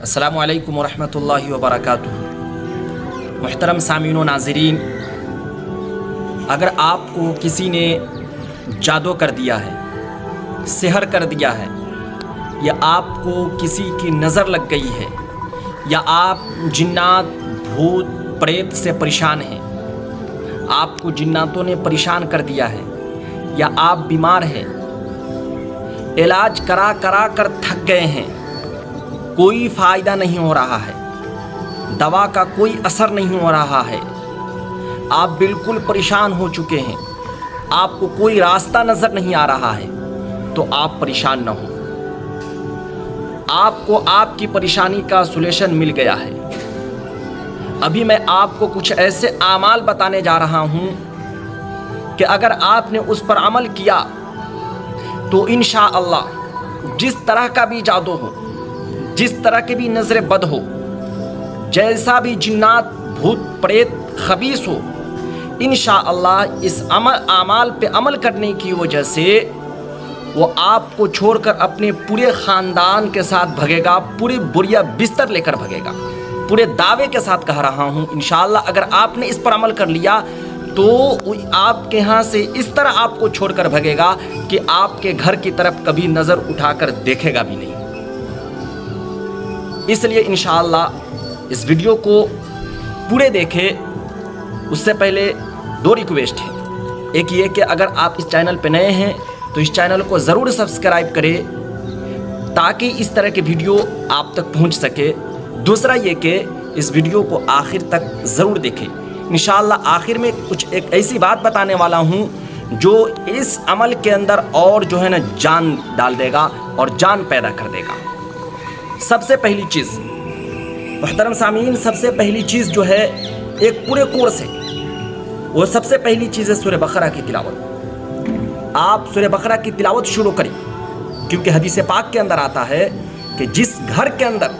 السلام علیکم ورحمۃ اللہ وبرکاتہ۔ محترم سامعین و ناظرین، اگر آپ کو کسی نے جادو کر دیا ہے، سحر کر دیا ہے، یا آپ کو کسی کی نظر لگ گئی ہے، یا آپ جنات بھوت پریت سے پریشان ہیں، آپ کو جناتوں نے پریشان کر دیا ہے، یا آپ بیمار ہیں، علاج کرا کر تھک گئے ہیں، کوئی فائدہ نہیں ہو رہا ہے، دوا کا کوئی اثر نہیں ہو رہا ہے، آپ بالکل پریشان ہو چکے ہیں، آپ کو کوئی راستہ نظر نہیں آ رہا ہے، تو آپ پریشان نہ ہوں۔ آپ کو آپ کی پریشانی کا سولوشن مل گیا ہے۔ ابھی میں آپ کو کچھ ایسے اعمال بتانے جا رہا ہوں کہ اگر آپ نے اس پر عمل کیا تو انشاءاللہ جس طرح کا بھی جادو ہو، جس طرح کی بھی نظر بد ہو، جیسا بھی جنات بھوت پریت خبیث ہو، انشاءاللہ اس اعمال پہ عمل کرنے کی وجہ سے وہ آپ کو چھوڑ کر اپنے پورے خاندان کے ساتھ بھگے گا، پورے بوریا بستر لے کر بھگے گا۔ پورے دعوے کے ساتھ کہہ رہا ہوں، انشاءاللہ اگر آپ نے اس پر عمل کر لیا تو آپ کے ہاں سے اس طرح آپ کو چھوڑ کر بھگے گا کہ آپ کے گھر کی طرف کبھی نظر اٹھا کر دیکھے گا بھی نہیں۔ اس لیے انشاءاللہ اس ویڈیو کو پورے دیکھیں۔ اس سے پہلے دو ریکویسٹ ہیں۔ ایک یہ کہ اگر آپ اس چینل پہ نئے ہیں تو اس چینل کو ضرور سبسکرائب کریں تاکہ اس طرح کی ویڈیو آپ تک پہنچ سکے۔ دوسرا یہ کہ اس ویڈیو کو آخر تک ضرور دیکھیں۔ انشاءاللہ آخر میں کچھ ایک ایسی بات بتانے والا ہوں جو اس عمل کے اندر اور جو ہے نا جان ڈال دے گا اور جان پیدا کر دے گا۔ سب سے پہلی چیز محترم سامعین، سب سے پہلی چیز جو ہے ایک پورے کورس ہے، وہ سب سے پہلی چیز ہے سورہ بقرہ کی تلاوت۔ آپ سورہ بقرہ کی تلاوت شروع کریں، کیونکہ حدیث پاک کے اندر آتا ہے کہ جس گھر کے اندر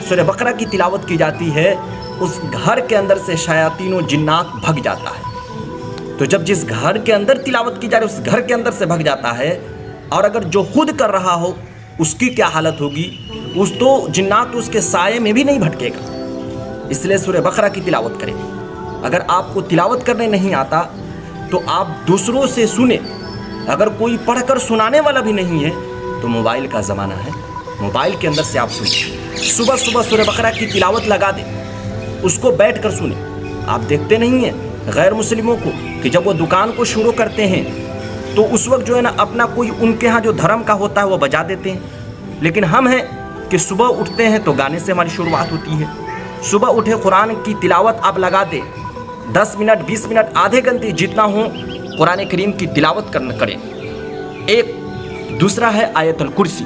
سورہ بقرہ کی تلاوت کی جاتی ہے اس گھر کے اندر سے شیاطین و جنات بھگ جاتا ہے۔ تو جب جس گھر کے اندر تلاوت کی جا رہی ہے اس گھر کے اندر سے بھگ جاتا ہے، اور اگر جو خود کر رہا ہو اس کی کیا حالت ہوگی؟ اس تو جنات اس کے سائے میں بھی نہیں بھٹکے گا۔ اس لیے سورہ بقرہ کی تلاوت کریں۔ اگر آپ کو تلاوت کرنے نہیں آتا تو آپ دوسروں سے سنیں۔ اگر کوئی پڑھ کر سنانے والا بھی نہیں ہے تو موبائل کا زمانہ ہے، موبائل کے اندر سے آپ سنیں۔ صبح صبح سورہ بقرہ کی تلاوت لگا دیں، اس کو بیٹھ کر سنیں۔ آپ دیکھتے نہیں ہیں غیر مسلموں کو کہ جب وہ دکان کو شروع کرتے ہیں تو اس وقت جو ہے نا اپنا کوئی ان کے ہاں جو دھرم کا ہوتا ہے وہ بجا دیتے ہیں، لیکن ہم ہیں کہ صبح اٹھتے ہیں تو گانے سے ہماری شروعات ہوتی ہے۔ صبح اٹھے قرآن کی تلاوت آپ لگا دیں، 10 منٹ 20 منٹ آدھے گھنٹے جتنا ہو قرآن کریم کی تلاوت کریں۔ ایک دوسرا ہے آیت الکرسی۔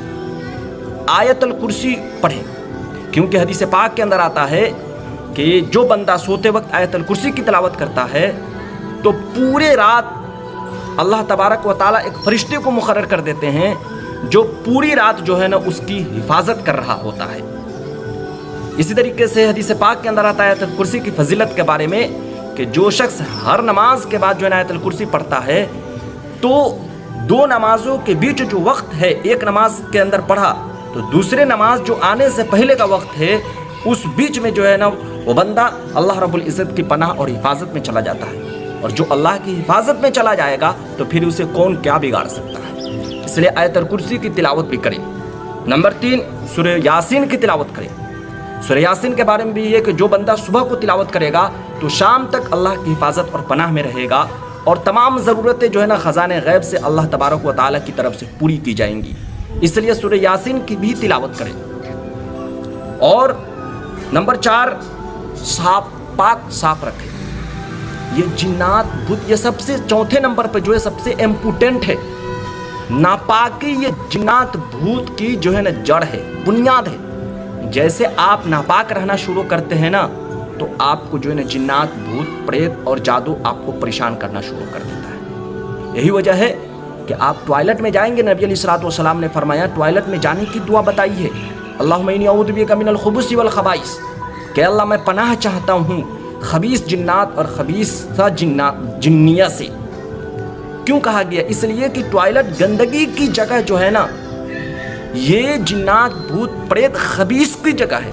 آیت الکرسی پڑھیں، کیونکہ حدیث پاک کے اندر آتا ہے کہ جو بندہ سوتے وقت آیت الکرسی کی تلاوت کرتا ہے تو پورے رات اللہ تبارک و تعالیٰ ایک فرشتے کو مقرر کر دیتے ہیں جو پوری رات جو ہے نا اس کی حفاظت کر رہا ہوتا ہے۔ اسی طریقے سے حدیث پاک کے اندر آتا ہے آیت الکرسی کی فضیلت کے بارے میں کہ جو شخص ہر نماز کے بعد جو ہے نا آیت الکرسی پڑھتا ہے تو دو نمازوں کے بیچ جو وقت ہے، ایک نماز کے اندر پڑھا تو دوسرے نماز جو آنے سے پہلے کا وقت ہے، اس بیچ میں جو ہے نا وہ بندہ اللہ رب العزت کی پناہ اور حفاظت میں چلا جاتا ہے، اور جو اللہ کی حفاظت میں چلا جائے گا تو پھر اسے کون کیا بگاڑ سکتا ہے۔ اس لیے آیت الکرسی کی تلاوت بھی کریں۔ نمبر 3، سورہ یاسین کی تلاوت کریں۔ سورہ یاسین کے بارے میں بھی یہ کہ جو بندہ صبح کو تلاوت کرے گا تو شام تک اللہ کی حفاظت اور پناہ میں رہے گا، اور تمام ضرورتیں جو ہے نا خزانے غیب سے اللہ تبارک و تعالیٰ کی طرف سے پوری کی جائیں گی۔ اس لیے سورہ یاسین کی بھی تلاوت کریں۔ اور نمبر 4، صاف رکھیں۔ یہ جنات بت یہ سب سے چوتھے نمبر پہ جو ہے سب سے امپورٹنٹ ہے۔ ناپاکی یہ جنات بھوت کی جو ہے نا جڑ ہے، بنیاد ہے۔ جیسے آپ ناپاک رہنا شروع کرتے ہیں نا تو آپ کو جو ہے نا جنات بھوت پریت اور جادو آپ کو پریشان کرنا شروع کر دیتا ہے۔ یہی وجہ ہے کہ آپ ٹوائلٹ میں جائیں گے، نبی علیہ الصلوۃ والسلام نے فرمایا ٹوائلٹ میں جانے کی دعا بتائی ہے، اللہم انی اعوذ بک من الخبث والخبائث، کہ اللہ میں پناہ چاہتا ہوں خبیث جنات اور خبیثہ جنیہ سے۔ کیوں کہا گیا؟ اس لیے کہ ٹوائلٹ گندگی کی جگہ جو ہے نا، یہ جنات بھوت پریت خبیث کی جگہ ہے۔